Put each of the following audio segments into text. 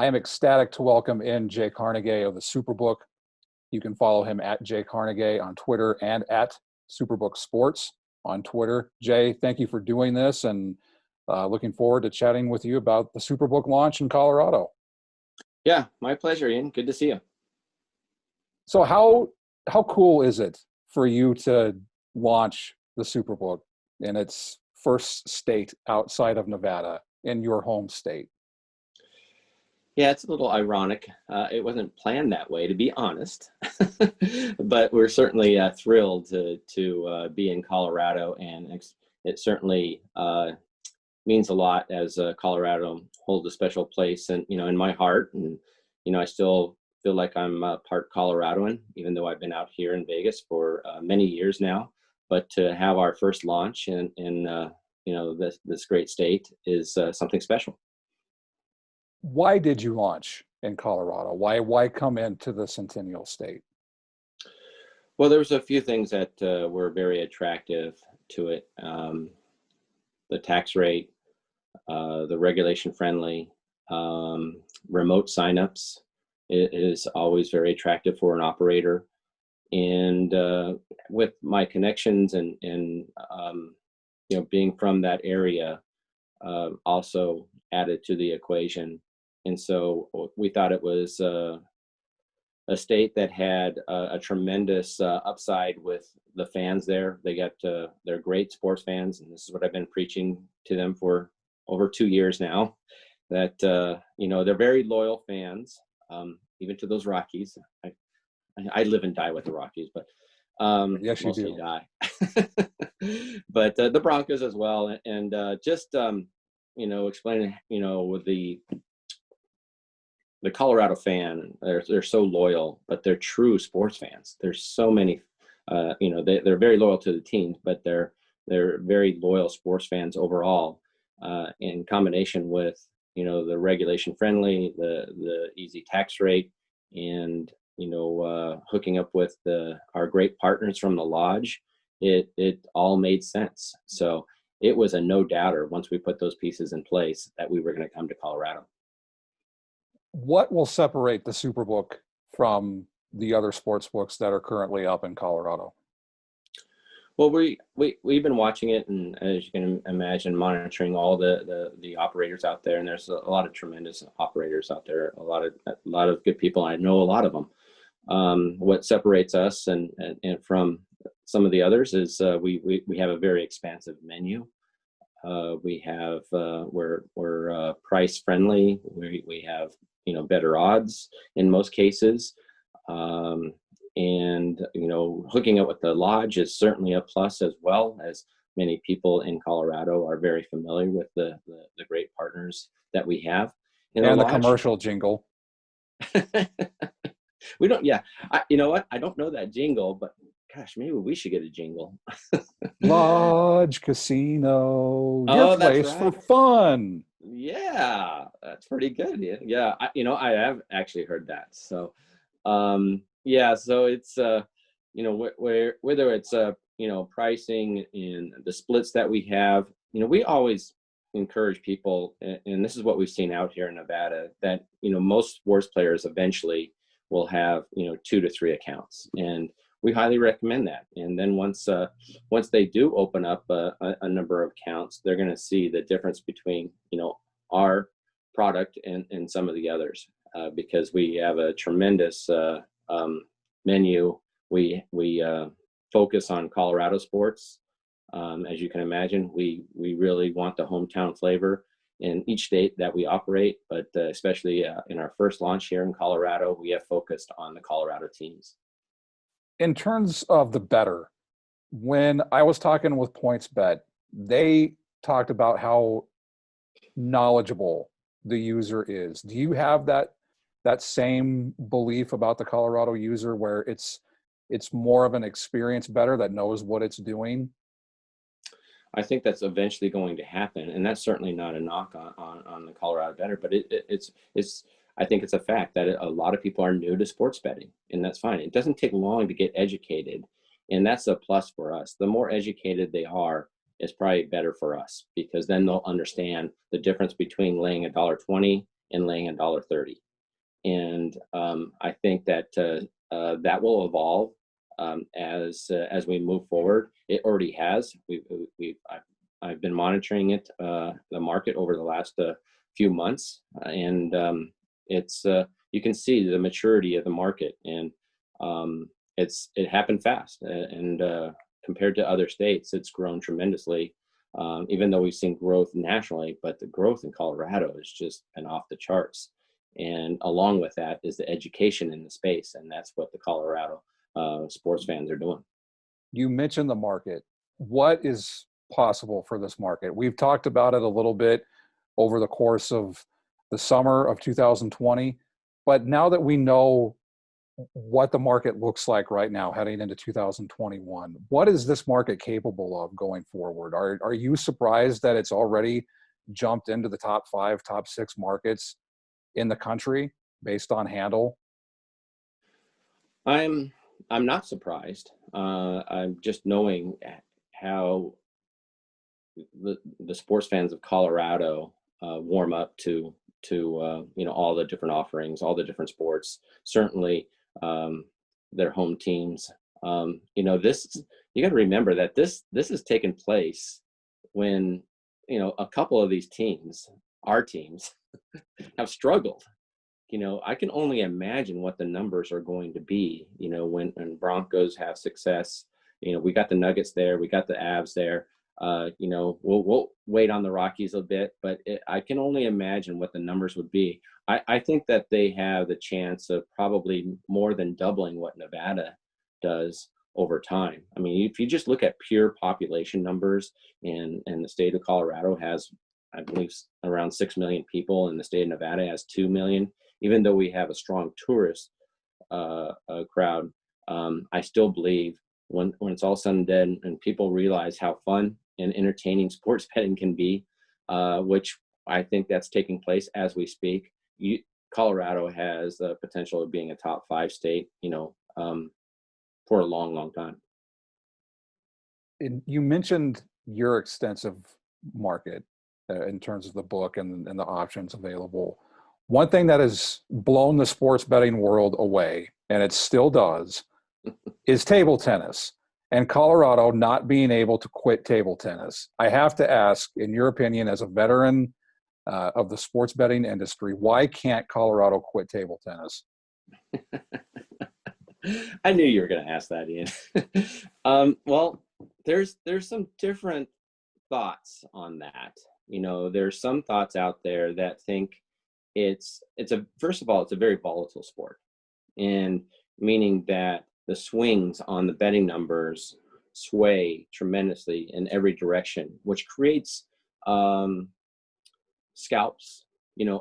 I am ecstatic to welcome in Jay Kornegay of the SuperBook. You can follow him at Jay Kornegay on Twitter and at SuperBook Sports on Twitter. Jay, thank you for doing this, and looking forward to chatting with you about the SuperBook launch in Colorado. Yeah, my pleasure, Ian. Good to see you. So how cool is it for you to launch the SuperBook in its first state outside of Nevada, in your home state? Yeah, it's a little ironic. It wasn't planned that way, to be honest, but we're certainly thrilled to be in Colorado, and it certainly means a lot, as Colorado holds a special place, and in my heart, and I still feel like I'm part Coloradoan, even though I've been out here in Vegas for many years now. But to have our first launch in this great state is something special. Why did you launch in Colorado? Why come into the Centennial State? Well, there was a few things that were very attractive to it. The tax rate, the regulation friendly, remote signups is always very attractive for an operator. And with my connections and being from that area, also added to the equation. And so we thought it was a state that had a tremendous upside with the fans there. They're great sports fans, and this is what I've been preaching to them for over 2 years now, that they're very loyal fans, even to those Rockies. I live and die with the Rockies, but yes, you mostly do. die. But the Broncos as well, and explaining, with the Colorado fan, they're so loyal, but they're true sports fans. There's so many, they're very loyal to the teams, but they're very loyal sports fans overall. In combination with the regulation friendly, the easy tax rate, and hooking up with our great partners from the lodge, it all made sense. So it was a no doubter once we put those pieces in place that we were going to come to Colorado. What will separate the SuperBook from the other sports books that are currently up in Colorado? Well, we've been watching it, and as you can imagine, monitoring all the operators out there, and there's a lot of tremendous operators out there, a lot of good people. I know a lot of them. What separates us and from some of the others is we have a very expansive menu. We have we're price friendly. We have better odds in most cases, and hooking up with the lodge is certainly a plus, as well as many people in Colorado are very familiar with the great partners that we have. And the commercial jingle. We don't. Yeah, you know what? I don't know that jingle, but gosh, maybe we should get a jingle. Lodge Casino, your place that's right. for fun. Yeah, that's pretty good. Yeah. I have actually heard that. So, so it's whether it's pricing and the splits that we have. We always encourage people, and this is what we've seen out here in Nevada, that most sports players eventually will have 2 to 3 accounts, and we highly recommend that. And then once they do open up a number of accounts, they're going to see the difference between our product and some of the others, because we have a tremendous menu. We focus on Colorado sports. As you can imagine, we really want the hometown flavor in each state that we operate, but especially in our first launch here in Colorado, we have focused on the Colorado teams. In terms of the better, when I was talking with PointsBet, they talked about how knowledgeable the user is. Do you have that same belief about the Colorado user, where it's more of an experience better that knows what it's doing? I think that's eventually going to happen, and that's certainly not a knock on the Colorado bettor, but it's I think it's a fact that a lot of people are new to sports betting, and that's fine. It doesn't take long to get educated, and that's a plus for us. The more educated they are, is probably better for us, because then they'll understand the difference between laying $1.20 and laying $1.30. And I think that that will evolve as we move forward. It already has. I've been monitoring it, the market over the last few months, and it's you can see the maturity of the market, and it happened fast, and compared to other states, it's grown tremendously. Even though we've seen growth nationally, but the growth in Colorado has just been off the charts. And along with that is the education in the space, and that's what the Colorado sports fans are doing. You mentioned the market. What is possible for this market? We've talked about it a little bit over the course of the summer of 2020, but now that we know what the market looks like right now heading into 2021, what is this market capable of going forward? Are you surprised that it's already jumped into the top 5, top 6 markets in the country based on handle? I'm not surprised. I'm just knowing how the sports fans of Colorado warm up to all the different offerings, all the different sports. Certainly, their home teams. This, you got to remember that this has taken place when a couple of these teams, our teams, have struggled. I can only imagine what the numbers are going to be. When Broncos have success. We got the Nuggets there, we got the Avs there. We'll wait on the Rockies a bit, but I can only imagine what the numbers would be. I think that they have the chance of probably more than doubling what Nevada does over time. I mean, if you just look at pure population numbers, and the state of Colorado has, I believe, around 6 million people, and the state of Nevada has 2 million. Even though we have a strong tourist crowd, I still believe when it's all said and done, and people realize how fun and entertaining sports betting can be, which I think that's taking place as we speak. Colorado has the potential of being a top 5 state, for a long, long time. And you mentioned your extensive market in terms of the book and the options available. One thing that has blown the sports betting world away, and it still does, is table tennis. And Colorado not being able to quit table tennis. I have to ask, in your opinion, as a veteran of the sports betting industry, why can't Colorado quit table tennis? I knew you were going to ask that, Ian. Well, there's some different thoughts on that. There's some thoughts out there that think first of all, it's a very volatile sport, and meaning that the swings on the betting numbers sway tremendously in every direction, which creates scalps,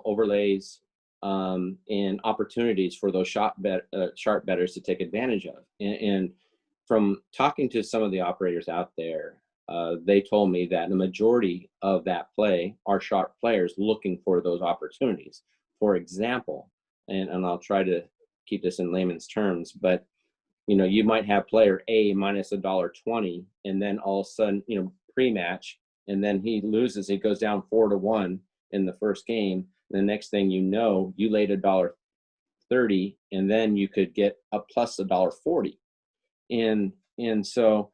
overlays, and opportunities for those sharp bettors to take advantage of. And from talking to some of the operators out there, they told me that the majority of that play are sharp players looking for those opportunities. For example, and I'll try to keep this in layman's terms, but you might have player A minus $1.20, and then all of a sudden, pre-match, and then he loses. He goes down 4-1 in the first game. The next thing you know, you laid $1.30, and then you could get a plus $1.40. And so,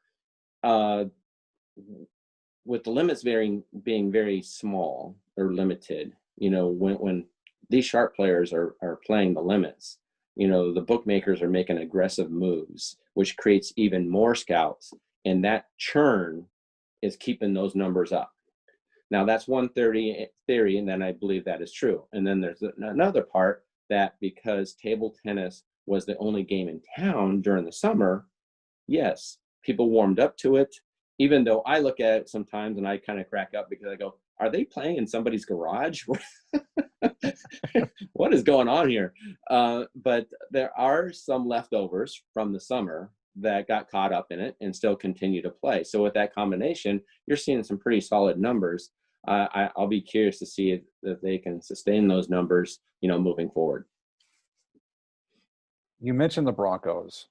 with the limits being very small or limited, when these sharp players are playing the limits, the bookmakers are making aggressive moves, which creates even more scouts, and that churn is keeping those numbers up. Now, that's one theory, and then I believe that is true. And then there's another part that because table tennis was the only game in town during the summer, yes, people warmed up to it, even though I look at it sometimes and I kind of crack up because I go, are they playing in somebody's garage? What is going on here? But there are some leftovers from the summer that got caught up in it and still continue to play. So with that combination, you're seeing some pretty solid numbers. I'll be curious to see if they can sustain those numbers, moving forward. You mentioned the Broncos.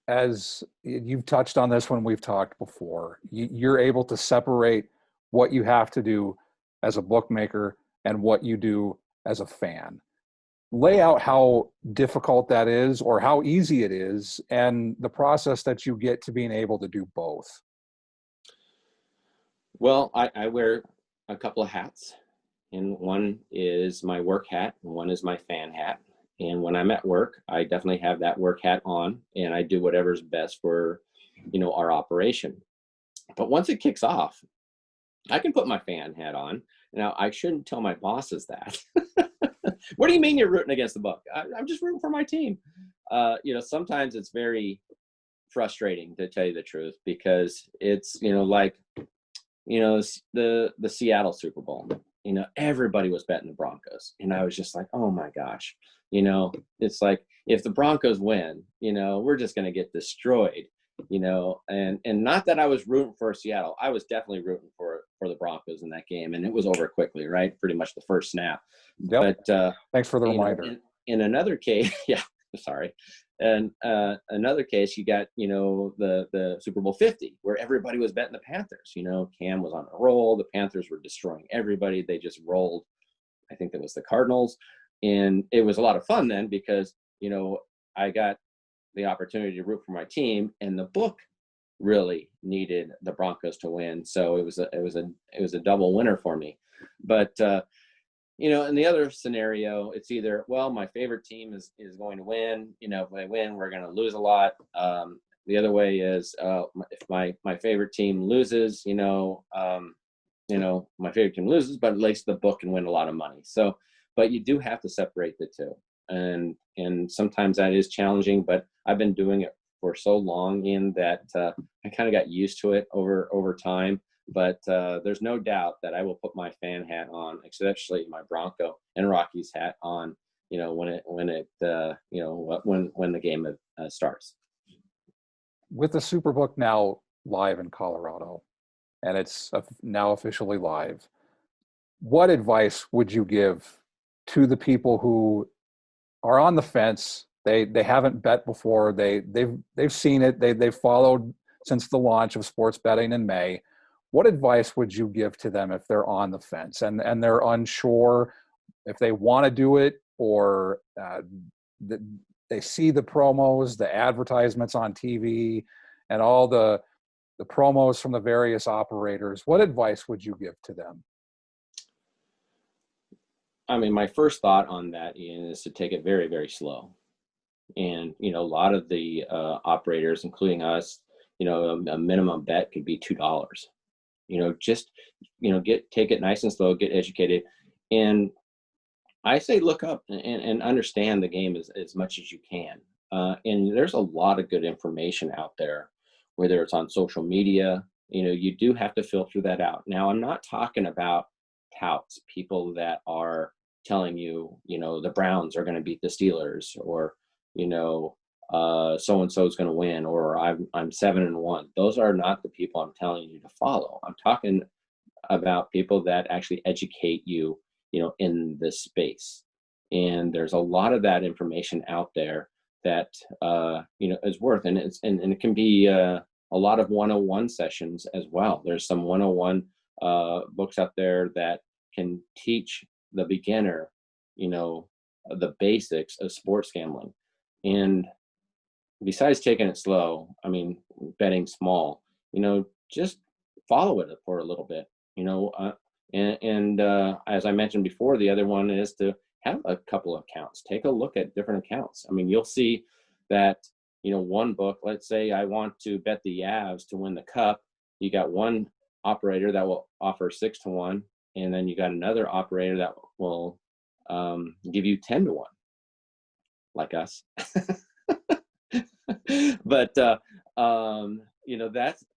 As you've touched on this when we've talked before, you're able to separate what you have to do as a bookmaker and what you do as a fan. Lay out how difficult that is or how easy it is and the process that you get to being able to do both. Well, I wear a couple of hats, and one is my work hat and one is my fan hat. And when I'm at work, I definitely have that work hat on, and I do whatever's best for, our operation. But once it kicks off, I can put my fan hat on. Now, I shouldn't tell my bosses that. What do you mean you're rooting against the book? I'm just rooting for my team. Sometimes it's very frustrating, to tell you the truth, because it's, the Seattle Super Bowl. Everybody was betting the Broncos. And I was just like, oh my gosh, it's like, if the Broncos win, we're just going to get destroyed, and not that I was rooting for Seattle. I was definitely rooting for the Broncos in that game. And it was over quickly, right? Pretty much the first snap. Yep. But thanks for the reminder. In another case, yeah, sorry. And another case, you got, the Super Bowl 50, where everybody was betting the Panthers. Cam was on a roll. The Panthers were destroying everybody. They just rolled, I think that was the Cardinals. And it was a lot of fun then because, I got the opportunity to root for my team, and the book really needed the Broncos to win. So it was a double winner for me. But, in the other scenario, it's either, well, my favorite team is going to win. If they win, we're going to lose a lot. The other way is, if my favorite team loses, my favorite team loses, but at least the book can win a lot of money. So, but you do have to separate the two. And sometimes that is challenging, but I've been doing it for so long in that I kind of got used to it over time. But there's no doubt that I will put my fan hat on, especially my Bronco and Rockies hat on, when the game starts. With the SuperBook now live in Colorado, and it's now officially live, what advice would you give to the people who are on the fence? They haven't bet before. They've seen it. They've followed since the launch of sports betting in May. What advice would you give to them if they're on the fence and they're unsure if they want to do it, or they see the promos, the advertisements on TV, and all the promos from the various operators? What advice would you give to them? I mean, my first thought on that, Ian, is to take it very, very slow. And, a lot of the operators, including us, a minimum bet could be $2. Take it nice and slow, get educated. And I say, look up and understand the game as much as you can. And there's a lot of good information out there, whether it's on social media. You do have to filter that out. Now, I'm not talking about touts, people that are telling you, the Browns are going to beat the Steelers, or, so-and-so is going to win, or I'm 7-1. Those are not the people I'm telling you to follow. I'm talking about people that actually educate you, in this space. And there's a lot of that information out there that, is worth, and it can be a lot of 101 sessions as well. There's some 101 books out there that can teach the beginner, the basics of sports gambling. And besides taking it slow, I mean, betting small, just follow it for a little bit, as I mentioned before, the other one is to have a couple of accounts. Take a look at different accounts. I mean, you'll see that, one book, let's say I want to bet the Avs to win the cup. You got one operator that will offer 6-1. And then you got another operator that will give you 10-1, like us. But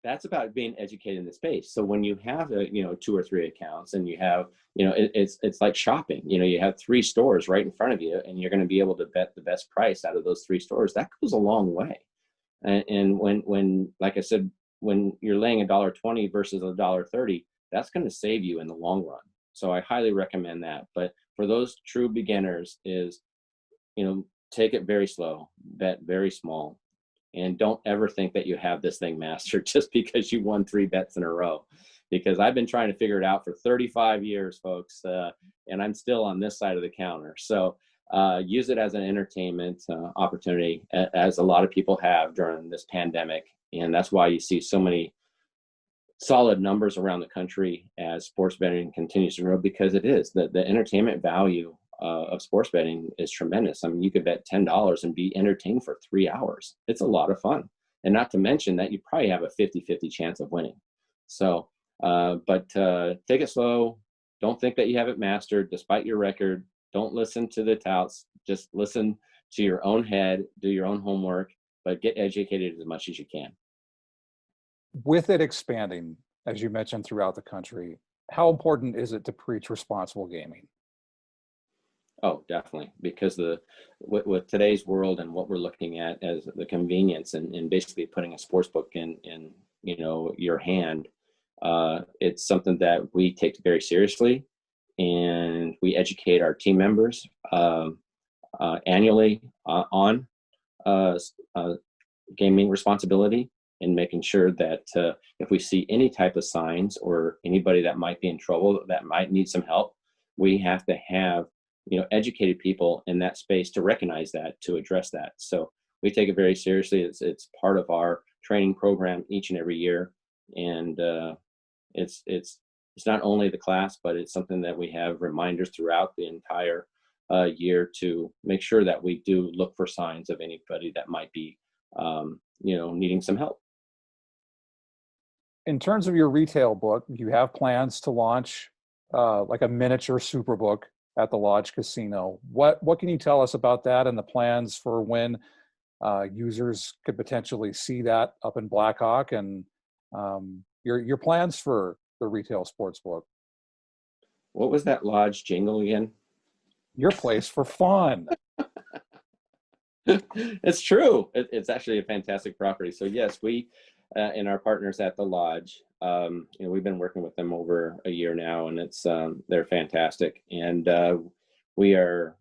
that's about being educated in the space. So when you have 2 or 3 accounts, and you have it's like shopping. You have 3 stores right in front of you, and you're going to be able to bet the best price out of those 3 stores. That goes a long way. And when like I said, when you're laying $1.20 versus $1.30. That's going to save you in the long run. So I highly recommend that. But for those true beginners is, take it very slow, bet very small, and don't ever think that you have this thing mastered just because you won 3 bets in a row. Because I've been trying to figure it out for 35 years, folks. and I'm still on this side of the counter. So use it as an entertainment opportunity, as a lot of people have during this pandemic. And that's why you see so many solid numbers around the country as sports betting continues to grow, because it is the entertainment value of sports betting is tremendous. I mean, you could bet $10 and be entertained for 3 hours. It's a lot of fun. And not to mention that you probably have a 50-50 chance of winning. So, but take it slow. Don't think that you have it mastered despite your record. Don't listen to the touts. Just listen to your own head, do your own homework, but get educated as much as you can. With it expanding, as you mentioned, throughout the country, how important is it to preach responsible gaming? Oh, definitely, because with today's world and what we're looking at as the convenience and basically putting a sports book in your hand, it's something that we take very seriously, and we educate our team members annually on gaming responsibility, and making sure that if we see any type of signs or anybody that might be in trouble, that might need some help, we have to have educated people in that space to recognize that, to address that. So we take it very seriously. It's part of our training program each and every year, and it's not only the class, but it's something that we have reminders throughout the entire year to make sure that we do look for signs of anybody that might be needing some help. In terms of your retail book, you have plans to launch like a miniature SuperBook at the Lodge Casino. What can you tell us about that and the plans for when users could potentially see that up in Blackhawk, and your plans for the retail sports book? What was that Lodge jingle again? Your place for fun. It's true. It's actually a fantastic property. So yes, we and our partners at the Lodge, we've been working with them over a year now, and it's they're fantastic. And we are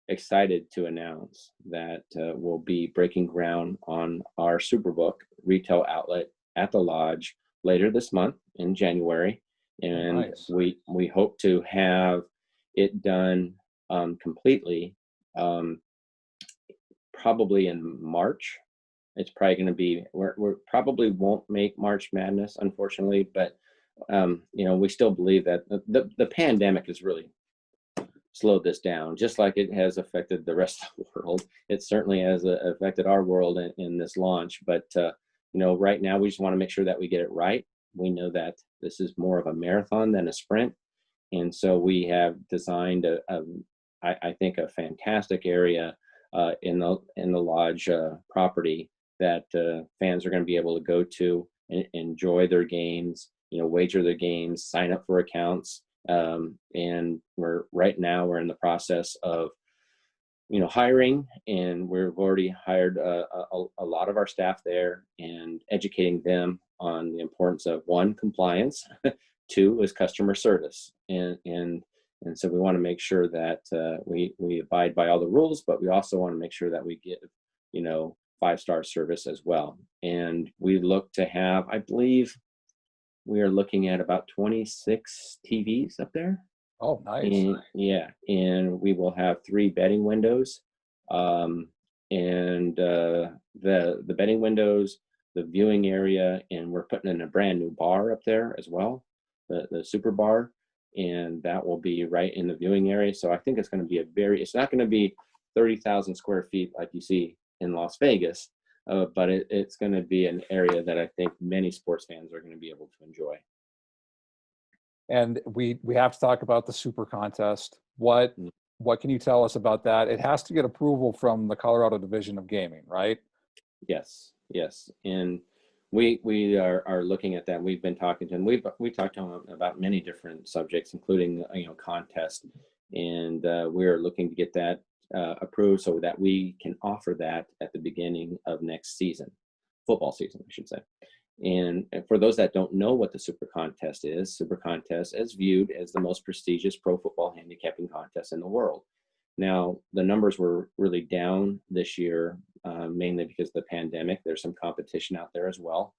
excited to announce that we'll be breaking ground on our SuperBook retail outlet at the Lodge later this month in January, and Nice. we hope to have it done completely. Probably in March. It's probably going to be, we're probably won't make March Madness, unfortunately, but we still believe that the pandemic has really slowed this down, just like it has affected the rest of the world. It certainly has affected our world in this launch, but right now we just want to make sure that we get it right. We know that this is more of a marathon than a sprint, and so we have designed I think a fantastic area in the Lodge property that fans are going to be able to go to and enjoy their games, wager their games, sign up for accounts, and right now we're in the process of hiring, and we've already hired a lot of our staff there and educating them on the importance of, one, compliance, two is customer service, and so we want to make sure that we abide by all the rules, but we also want to make sure that we give, 5-star service as well. And we look to have, I believe, we are looking at about 26 TVs up there. Oh, nice. And, yeah, and we will have 3 betting windows, and the betting windows, the viewing area, and we're putting in a brand new bar up there as well, the super bar. And that will be right in the viewing area. So I think it's going to be it's not going to be 30,000 square feet like you see in Las Vegas, but it's going to be an area that I think many sports fans are going to be able to enjoy. And we have to talk about the Super Contest. What can you tell us about that? It has to get approval from the Colorado Division of Gaming, right? Yes. And we are looking at that. We've been talking to him. We talked to him about many different subjects, including contest, and we are looking to get that approved so that we can offer that at the beginning of next season, football season, I should say. And for those that don't know what the Super Contest is viewed as the most prestigious pro football handicapping contest in the world. Now, the numbers were really down this year, mainly because of the pandemic. There's some competition out there as well.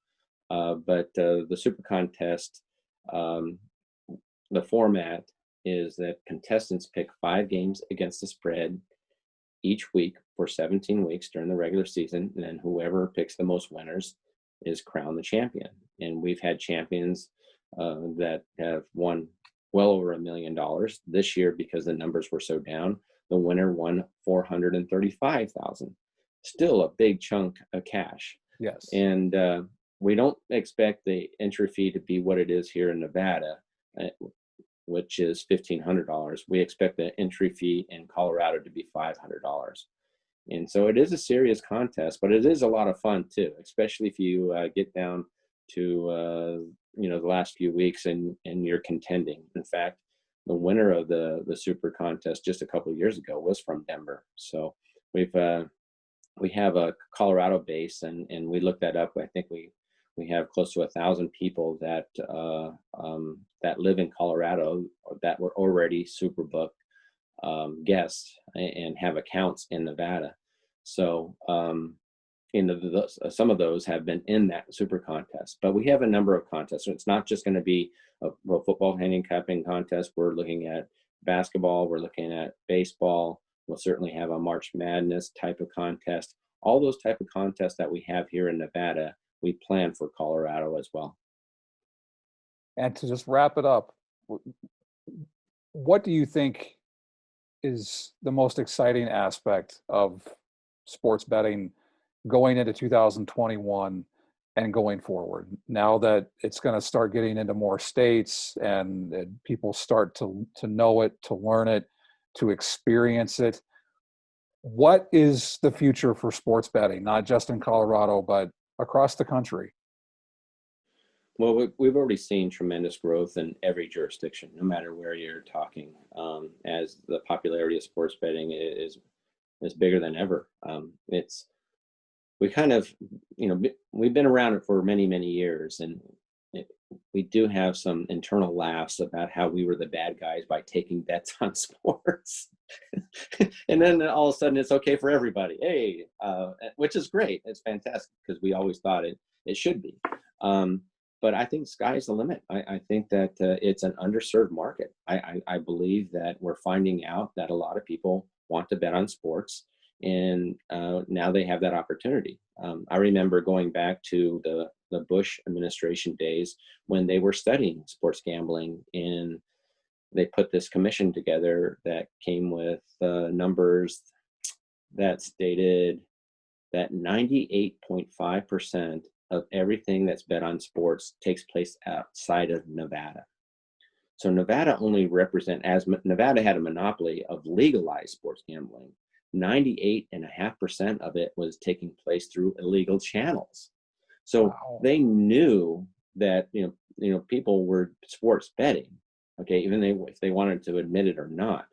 But the Super Contest, the format is that contestants pick 5 games against the spread each week for 17 weeks during the regular season, and then whoever picks the most winners is crowned the champion. And we've had champions that have won well over $1 million this year. Because the numbers were so down, the winner won $435,000, still a big chunk of cash. Yes. And we don't expect the entry fee to be what it is here in Nevada, which is $1,500. We expect the entry fee in Colorado to be $500. And so it is a serious contest, but it is a lot of fun too, especially if you get down to the last few weeks and you're contending. In fact, the winner of the Super contest just a couple of years ago was from Denver. So we have a Colorado base, and we looked that up. I think we have close to 1,000 people that live in Colorado that were already SuperBook guests and have accounts in Nevada. So some of those have been in that Super contest. But we have a number of contests. So it's not just going to be a football handicapping contest. We're looking at basketball. We're looking at baseball. We'll certainly have a March Madness type of contest. All those type of contests that we have here in Nevada, we plan for Colorado as well. And to just wrap it up, what do you think is the most exciting aspect of sports betting going into 2021 and going forward, now that it's going to start getting into more states and people start to know it, to learn it, to experience it? What is the future for sports betting, not just in Colorado, but across the country? Well, we've already seen tremendous growth in every jurisdiction, no matter where you're talking, as the popularity of sports betting is bigger than ever. We kind of, we've been around it for many, many years, and we do have some internal laughs about how we were the bad guys by taking bets on sports. And then all of a sudden it's okay for everybody. Hey, which is great. It's fantastic, because we always thought it should be. But I think sky's the limit. I think that it's an underserved market. I believe that we're finding out that a lot of people want to bet on sports, and now they have that opportunity. I remember going back to the Bush administration days when they were studying sports gambling, and they put this commission together that came with numbers that stated that 98.5% of everything that's bet on sports takes place outside of Nevada. So Nevada only as Nevada had a monopoly of legalized sports gambling, 98.5% of it was taking place through illegal channels. So Wow. They knew that people were sports betting, okay, even if they wanted to admit it or not.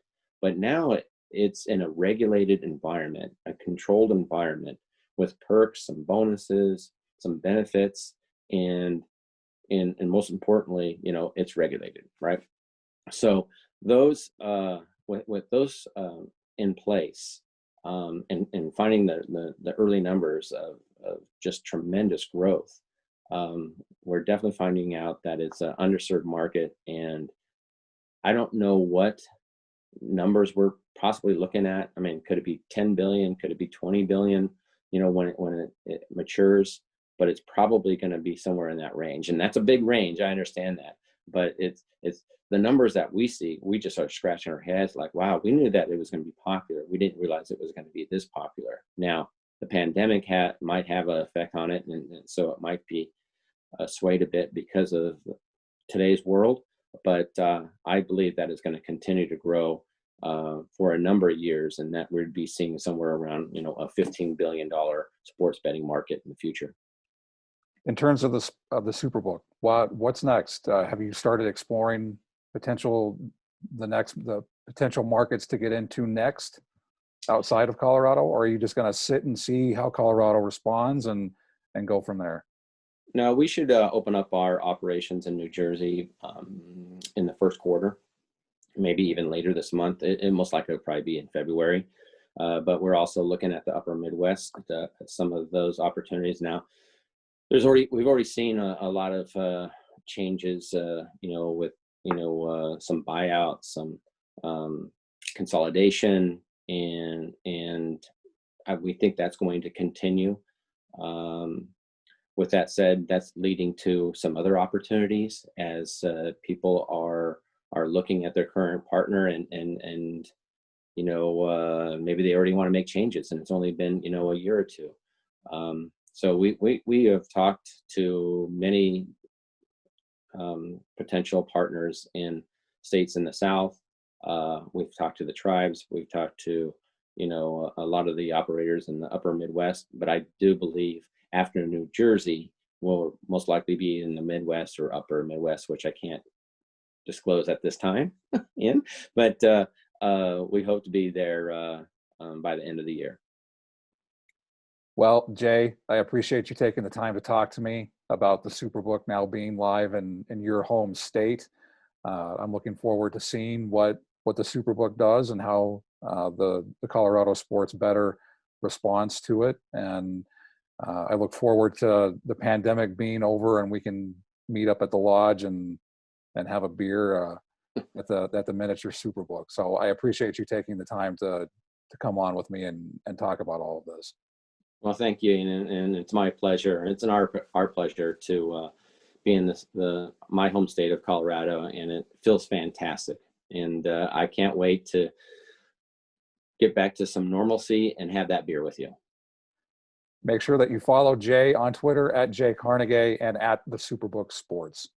But now it's in a regulated environment, a controlled environment with perks, some bonuses, some benefits, and most importantly, it's regulated, right? So those with those in place, and finding the early numbers of just tremendous growth, we're definitely finding out that it's an underserved market. And I don't know what numbers we're possibly looking at. I mean, could it be 10 billion? Could it be 20 billion? When it matures, but it's probably going to be somewhere in that range. And that's a big range. I understand that, but it's the numbers that we see, we just start scratching our heads like, wow, we knew that it was going to be popular. We didn't realize it was going to be this popular. Now, the pandemic might have an effect on it. And so it might be swayed a bit because of today's world. But I believe that it's going to continue to grow for a number of years, and that we'd be seeing somewhere around, a $15 billion sports betting market in the future. In terms of the SuperBook, what's next? Have you started exploring the potential markets to get into next outside of Colorado, or are you just going to sit and see how Colorado responds and go from there? No, we should open up our operations in New Jersey in the first quarter, maybe even later this month. It most likely will probably be in February. But we're also looking at the upper Midwest, some of those opportunities now. We've already seen a lot of changes, with some buyouts, some consolidation, and we think that's going to continue. With that said, that's leading to some other opportunities as people are looking at their current partner and maybe they already want to make changes and it's only been a year or two. So we have talked to many potential partners in states in the South. We've talked to the tribes. We've talked to a lot of the operators in the upper Midwest, but I do believe after New Jersey will most likely be in the Midwest or upper Midwest, which I can't disclose at this time but we hope to be there by the end of the year. Well, Jay, I appreciate you taking the time to talk to me about the SuperBook now being live in your home state. I'm looking forward to seeing what the SuperBook does and how the Colorado sports bettor responds to it. And I look forward to the pandemic being over and we can meet up at the lodge and have a beer at the miniature SuperBook. So I appreciate you taking the time to come on with me and talk about all of this. Well, thank you, and it's my pleasure. It's our pleasure to be in my home state of Colorado, and it feels fantastic. And I can't wait to get back to some normalcy and have that beer with you. Make sure that you follow Jay on Twitter at Jay Kornegay and at the SuperBook Sports.